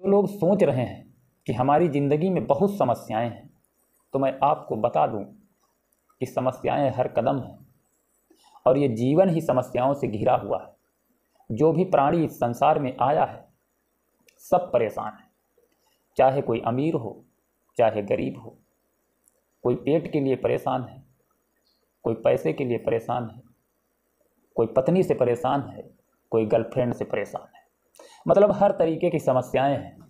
जो लोग सोच रहे हैं कि हमारी ज़िंदगी में बहुत समस्याएं हैं, तो मैं आपको बता दूं कि समस्याएं हर कदम हैं और ये जीवन ही समस्याओं से घिरा हुआ है। जो भी प्राणी इस संसार में आया है सब परेशान है, चाहे कोई अमीर हो चाहे गरीब हो। कोई पेट के लिए परेशान है, कोई पैसे के लिए परेशान है, कोई पत्नी से परेशान है, कोई गर्लफ्रेंड से परेशान है। मतलब हर तरीके की समस्याएं हैं।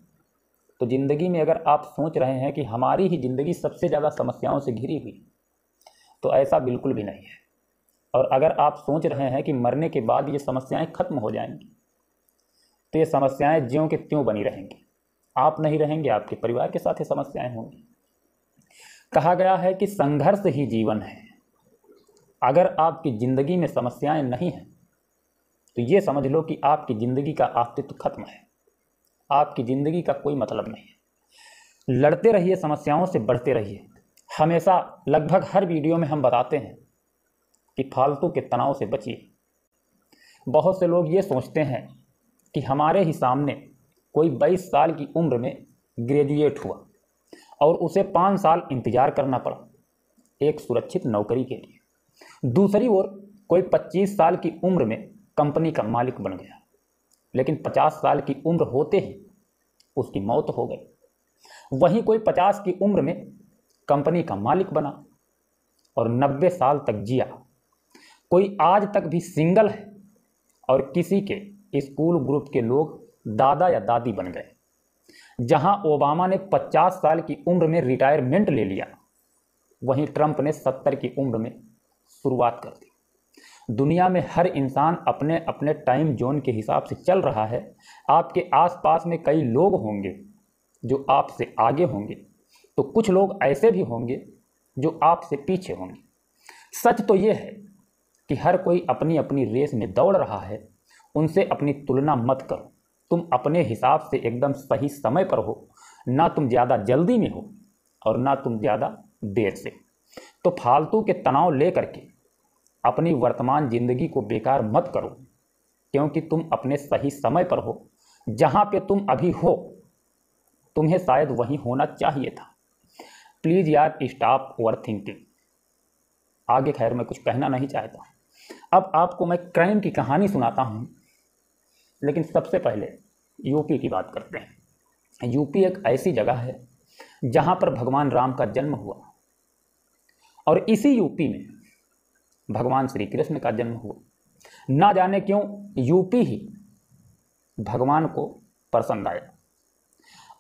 तो ज़िंदगी में अगर आप सोच रहे हैं कि हमारी ही ज़िंदगी सबसे ज़्यादा समस्याओं से घिरी हुई, तो ऐसा बिल्कुल भी नहीं है। और अगर आप सोच रहे हैं कि मरने के बाद ये समस्याएं खत्म हो जाएंगी, तो ये समस्याएं ज्यों के त्यों बनी रहेंगी। आप नहीं रहेंगे, आपके परिवार के साथ ये समस्याएं होंगी। कहा गया है कि संघर्ष ही जीवन है। अगर आपकी ज़िंदगी में समस्याएं नहीं हैं, तो ये समझ लो कि आपकी ज़िंदगी का अस्तित्व खत्म है, आपकी ज़िंदगी का कोई मतलब नहीं है। लड़ते रहिए, समस्याओं से बढ़ते रहिए। हमेशा लगभग हर वीडियो में हम बताते हैं कि फालतू के तनाव से बचिए। बहुत से लोग ये सोचते हैं कि हमारे ही सामने कोई 22 साल की उम्र में ग्रेजुएट हुआ और उसे 5 साल इंतज़ार करना पड़ा एक सुरक्षित नौकरी के लिए। दूसरी ओर कोई 25 साल की उम्र में कंपनी का मालिक बन गया, लेकिन 50 साल की उम्र होते ही उसकी मौत हो गई। वहीं कोई 50 की उम्र में कंपनी का मालिक बना और 90 साल तक जिया। कोई आज तक भी सिंगल है और किसी के स्कूल ग्रुप के लोग दादा या दादी बन गए। जहां ओबामा ने 50 साल की उम्र में रिटायरमेंट ले लिया, वहीं ट्रंप ने 70 की उम्र में शुरुआत कर दी। दुनिया में हर इंसान अपने अपने टाइम जोन के हिसाब से चल रहा है। आपके आसपास में कई लोग होंगे जो आपसे आगे होंगे, तो कुछ लोग ऐसे भी होंगे जो आपसे पीछे होंगे। सच तो ये है कि हर कोई अपनी अपनी रेस में दौड़ रहा है। उनसे अपनी तुलना मत करो। तुम अपने हिसाब से एकदम सही समय पर हो, ना तुम ज़्यादा जल्दी में हो और ना तुम ज़्यादा देर से। तो फालतू के तनाव लेकर के अपनी वर्तमान ज़िंदगी को बेकार मत करो, क्योंकि तुम अपने सही समय पर हो। जहाँ पे तुम अभी हो, तुम्हें शायद वहीं होना चाहिए था। प्लीज़ यार, स्टॉप ओवर थिंकिंग। आगे खैर मैं कुछ कहना नहीं चाहता। अब आपको मैं क्राइम की कहानी सुनाता हूँ, लेकिन सबसे पहले यूपी की बात करते हैं। यूपी एक ऐसी जगह है जहाँ पर भगवान राम का जन्म हुआ और इसी यूपी में भगवान श्री कृष्ण का जन्म हुआ। ना जाने क्यों यूपी ही भगवान को पसंद आया।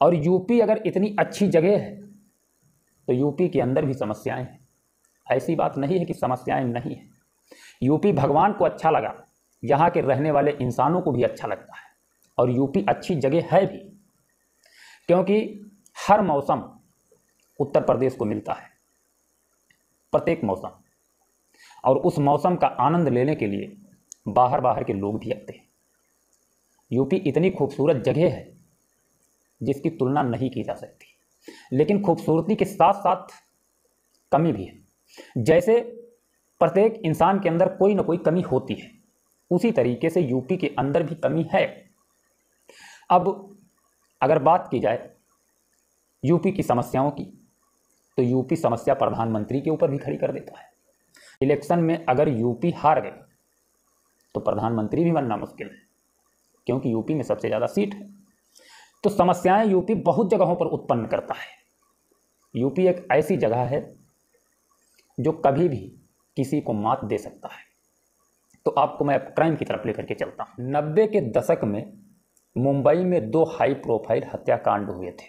और यूपी अगर इतनी अच्छी जगह है तो यूपी के अंदर भी समस्याएं हैं। ऐसी बात नहीं है कि समस्याएं नहीं हैं। यूपी भगवान को अच्छा लगा, यहाँ के रहने वाले इंसानों को भी अच्छा लगता है। और यूपी अच्छी जगह है भी, क्योंकि हर मौसम उत्तर प्रदेश को मिलता है, प्रत्येक मौसम। और उस मौसम का आनंद लेने के लिए बाहर बाहर के लोग भी आते हैं। यूपी इतनी खूबसूरत जगह है जिसकी तुलना नहीं की जा सकती, लेकिन खूबसूरती के साथ साथ कमी भी है। जैसे प्रत्येक इंसान के अंदर कोई ना कोई कमी होती है, उसी तरीके से यूपी के अंदर भी कमी है। अब अगर बात की जाए यूपी की समस्याओं की, तो यूपी समस्या प्रधानमंत्री के ऊपर भी खड़ी कर देता है। इलेक्शन में अगर यूपी हार गए तो प्रधानमंत्री भी बनना मुश्किल है, क्योंकि यूपी में सबसे ज़्यादा सीट है। तो समस्याएं यूपी बहुत जगहों पर उत्पन्न करता है। यूपी एक ऐसी जगह है जो कभी भी किसी को मात दे सकता है। तो आपको मैं क्राइम की तरफ लेकर के चलता हूँ। 90 के दशक में मुंबई में 2 हाई प्रोफाइल हत्याकांड हुए थे।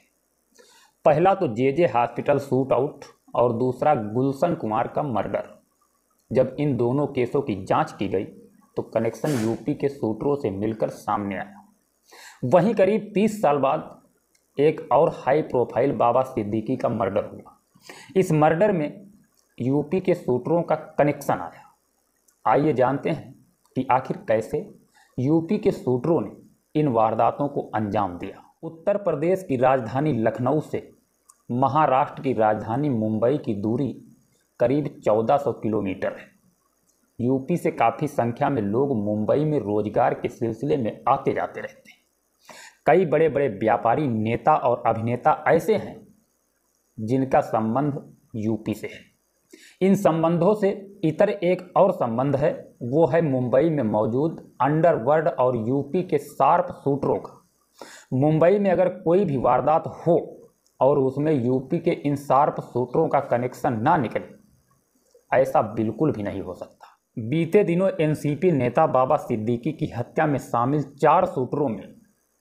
पहला तो जे हॉस्पिटल शूट आउट और दूसरा गुलशन कुमार का मर्डर। जब इन दोनों केसों की जांच की गई तो कनेक्शन यूपी के शूटरों से मिलकर सामने आया। वहीं करीब 30 साल बाद एक और हाई प्रोफाइल बाबा सिद्दीकी का मर्डर हुआ। इस मर्डर में यूपी के शूटरों का कनेक्शन आया। आइए जानते हैं कि आखिर कैसे यूपी के शूटरों ने इन वारदातों को अंजाम दिया। उत्तर प्रदेश की राजधानी लखनऊ से महाराष्ट्र की राजधानी मुंबई की दूरी करीब 1400 किलोमीटर है। यूपी से काफ़ी संख्या में लोग मुंबई में रोजगार के सिलसिले में आते जाते रहते हैं। कई बड़े बड़े व्यापारी, नेता और अभिनेता ऐसे हैं जिनका संबंध यूपी से है। इन संबंधों से इतर एक और संबंध है, वो है मुंबई में मौजूद अंडरवर्ल्ड और यूपी के शार्प शूटरों का। मुंबई में अगर कोई भी वारदात हो और उसमें यूपी के इन शार्प शूटरों का कनेक्शन ना निकले, ऐसा बिल्कुल भी नहीं हो सकता। बीते दिनों एनसीपी नेता बाबा सिद्दीकी की हत्या में शामिल 4 शूटरों में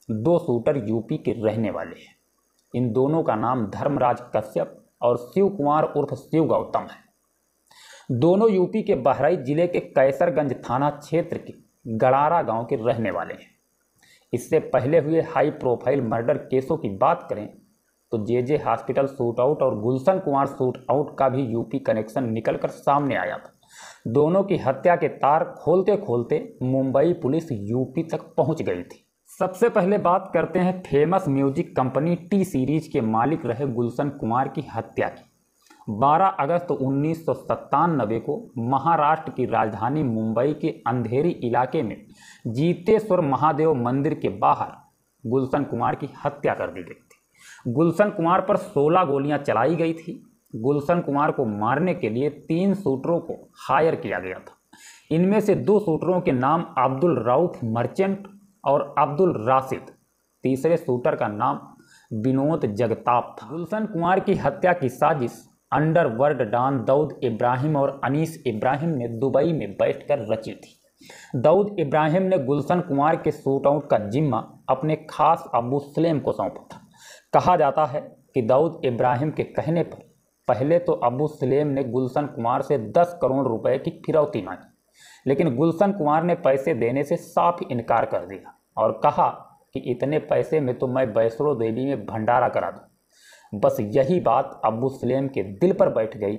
2 शूटर यूपी के रहने वाले हैं। इन दोनों का नाम धर्मराज कश्यप और शिव कुमार उर्फ शिव गौतम है। दोनों यूपी के बहराइच जिले के कैसरगंज थाना क्षेत्र के गड़ारा गांव के रहने वाले हैं। इससे पहले हुए हाई प्रोफाइल मर्डर केसों की बात करें तो जे हॉस्पिटल शूट आउट और गुलशन कुमार शूट आउट का भी यूपी कनेक्शन निकलकर सामने आया था। दोनों की हत्या के तार खोलते खोलते मुंबई पुलिस यूपी तक पहुंच गई थी। सबसे पहले बात करते हैं famous music company T series के मालिक रहे गुलशन कुमार की हत्या की। 12 अगस्त 1997 को महाराष्ट्र की राजधानी मुंबई के अंधेरी इलाके में जीतेश्वर महादेव मंदिर के बाहर गुलशन कुमार की हत्या कर दी गई थी। गुलशन कुमार पर 16 गोलियां चलाई गई थी। गुलशन कुमार को मारने के लिए 3 शूटरों को हायर किया गया था। इनमें से 2 शूटरों के नाम अब्दुल रऊफ मर्चेंट और अब्दुल राशिद, तीसरे शूटर का नाम विनोद जगताप था। गुलशन कुमार की हत्या की साजिश अंडरवर्ल्ड डॉन दाऊद इब्राहिम और अनीस इब्राहिम ने दुबई में बैठकर रची थी। दाऊद इब्राहिम ने गुलशन कुमार के शूट आउट का जिम्मा अपने खास अबू सलेम को सौंपा था। कहा जाता है कि दाऊद इब्राहिम के कहने पर पहले तो अबू सलेम ने गुलशन कुमार से 10 करोड़ रुपए की फिरौती मांगी, लेकिन गुलशन कुमार ने पैसे देने से साफ इनकार कर दिया और कहा कि इतने पैसे में तो मैं वैष्णो देवी में भंडारा करा दूं। बस यही बात अबू सलेम के दिल पर बैठ गई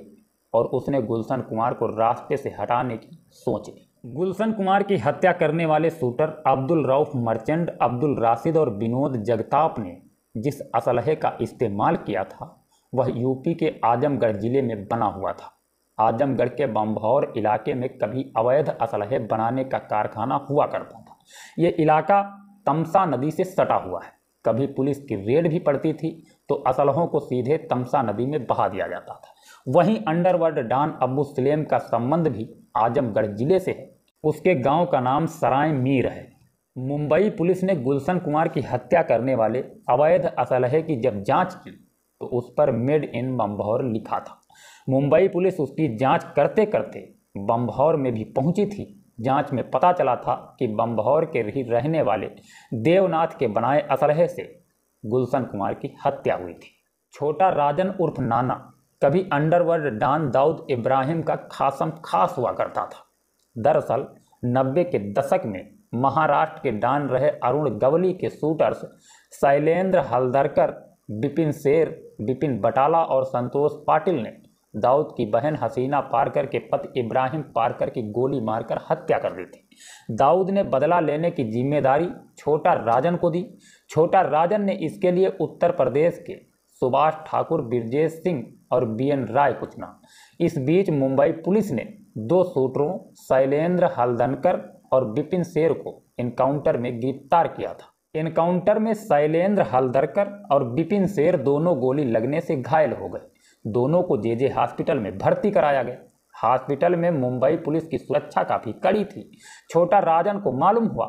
और उसने गुलशन कुमार को रास्ते से हटाने की सोच ली। गुलशन कुमार की हत्या करने वाले शूटर अब्दुल रऊफ मर्चेंट, अब्दुल राशिद और विनोद जगताप ने जिस असलहे का इस्तेमाल किया था वह यूपी के आजमगढ़ जिले में बना हुआ था। आजमगढ़ के बम्भौर इलाके में कभी अवैध असलहे बनाने का कारखाना हुआ करता था। ये इलाका तमसा नदी से सटा हुआ है। कभी पुलिस की रेड भी पड़ती थी तो असलहों को सीधे तमसा नदी में बहा दिया जाता था। वहीं अंडरवर्ल्ड डॉन अबू सलेम का संबंध भी आजमगढ़ जिले से है। उसके गांव का नाम सराय मीर है। मुंबई पुलिस ने गुलशन कुमार की हत्या करने वाले अवैध असलहे की जब जांच की तो उस पर मेड इन बम्भौर लिखा था। मुंबई पुलिस उसकी जांच करते करते बम्भौर में भी पहुंची थी। जांच में पता चला था कि बम्भौर के ही रहने वाले देवनाथ के बनाए असलहे से गुलशन कुमार की हत्या हुई थी। छोटा राजन उर्फ नाना कभी अंडरवर्ल्ड डॉन दाऊद इब्राहिम का खासम खास हुआ करता था। दरअसल 90 के दशक में महाराष्ट्र के डॉन रहे अरुण गवली के शूटर्स शैलेंद्र हल्दरकर, बिपिन शेर, बिपिन बटाला और संतोष पाटिल ने दाऊद की बहन हसीना पारकर के पति इब्राहिम पारकर की गोली मारकर हत्या कर दी थी। दाऊद ने बदला लेने की जिम्मेदारी छोटा राजन को दी। छोटा राजन ने इसके लिए उत्तर प्रदेश के सुभाष ठाकुर, ब्रजेश सिंह और बीएन राय को चुना। इस बीच मुंबई पुलिस ने 2 शूटरों शैलेंद्र हल्दनकर और बिपिन शेर को एनकाउंटर में गिरफ्तार किया था। एनकाउंटर में शैलेंद्र हल्दरकर और बिपिन शेर दोनों गोली लगने से घायल हो गए। दोनों को जे हॉस्पिटल में भर्ती कराया गया। हॉस्पिटल में मुंबई पुलिस की सुरक्षा काफ़ी कड़ी थी। छोटा राजन को मालूम हुआ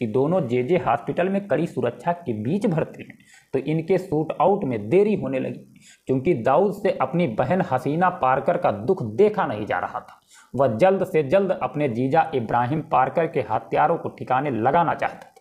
कि दोनों जे हॉस्पिटल में कड़ी सुरक्षा के बीच भर्ती हैं तो इनके शूट आउट में देरी होने लगी, क्योंकि दाऊद से अपनी बहन हसीना पारकर का दुख देखा नहीं जा रहा था। वह जल्द से जल्द अपने जीजा इब्राहिम पारकर के हत्यारों को ठिकाने लगाना चाहता था।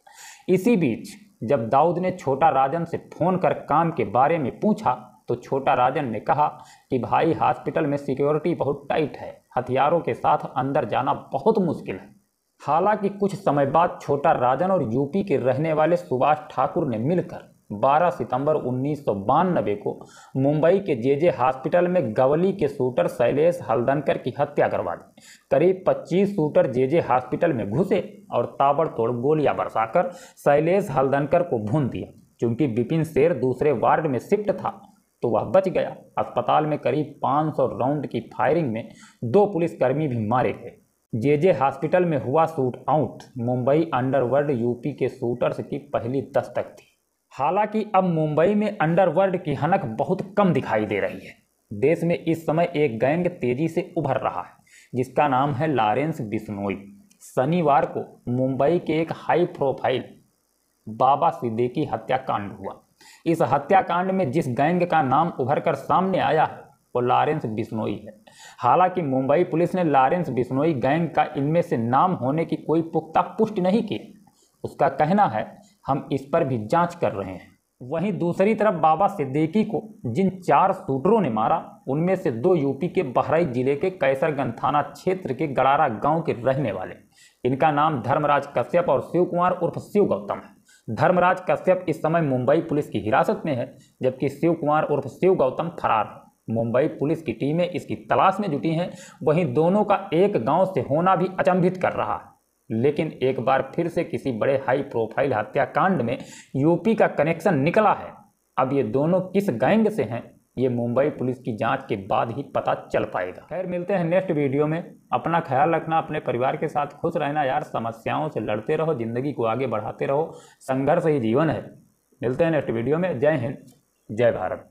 इसी बीच जब दाऊद ने छोटा राजन से फोन कर काम के बारे में पूछा तो छोटा राजन ने कहा कि भाई हॉस्पिटल में सिक्योरिटी बहुत टाइट है, हथियारों के साथ अंदर जाना बहुत मुश्किल है। हालांकि कुछ समय बाद छोटा राजन और यूपी के रहने वाले सुभाष ठाकुर ने मिलकर 12 सितंबर 1992 को मुंबई के जे हॉस्पिटल में गवली के शूटर शैलेश हल्दनकर की हत्या करवा दी। करीब 25 शूटर जे हॉस्पिटल में घुसे और ताबड़तोड़ गोलियां बरसाकर शैलेश हल्दनकर को भून दिया। क्योंकि बिपिन शेर दूसरे वार्ड में शिफ्ट था तो वह बच गया। अस्पताल में करीब 500 राउंड की फायरिंग में 2 पुलिसकर्मी भी मारे गए। जे हॉस्पिटल में हुआ shoot out Mumbai underworld UP के शूटर्स की पहली दस्तक थी। हालांकि अब मुंबई में अंडरवर्ल्ड की हनक बहुत कम दिखाई दे रही है। देश में इस समय एक गैंग तेजी से उभर रहा है जिसका नाम है लॉरेंस बिश्नोई। शनिवार को मुंबई के एक हाई प्रोफाइल बाबा सिद्दीकी हत्याकांड हुआ। इस हत्याकांड में जिस गैंग का नाम उभर कर सामने आया है वो लॉरेंस बिश्नोई है। हालांकि मुंबई पुलिस ने लॉरेंस बिश्नोई गैंग का इनमें से नाम होने की कोई पुख्ता पुष्टि नहीं की। उसका कहना है हम इस पर भी जांच कर रहे हैं। वहीं दूसरी तरफ बाबा सिद्दीकी को जिन 4 शूटरों ने मारा उनमें से 2 यूपी के बहराइच जिले के कैसरगंज थाना क्षेत्र के गरारा गांव के रहने वाले। इनका नाम धर्मराज कश्यप और शिव कुमार उर्फ शिव गौतम है। धर्मराज कश्यप इस समय मुंबई पुलिस की हिरासत में है जबकि शिव कुमार उर्फ शिव गौतम फरार है। मुंबई पुलिस की टीमें इसकी तलाश में जुटी हैं। वहीं दोनों का एक गांव से होना भी अचंभित कर रहा है। लेकिन एक बार फिर से किसी बड़े हाई प्रोफाइल हत्याकांड में यूपी का कनेक्शन निकला है। अब ये दोनों किस गैंग से हैं ये मुंबई पुलिस की जांच के बाद ही पता चल पाएगा। खैर मिलते हैं नेक्स्ट वीडियो में। अपना ख्याल रखना, अपने परिवार के साथ खुश रहना यार। समस्याओं से लड़ते रहो, जिंदगी को आगे बढ़ाते रहो। संघर्ष ही जीवन है। मिलते हैं नेक्स्ट वीडियो में। जय हिंद, जय भारत।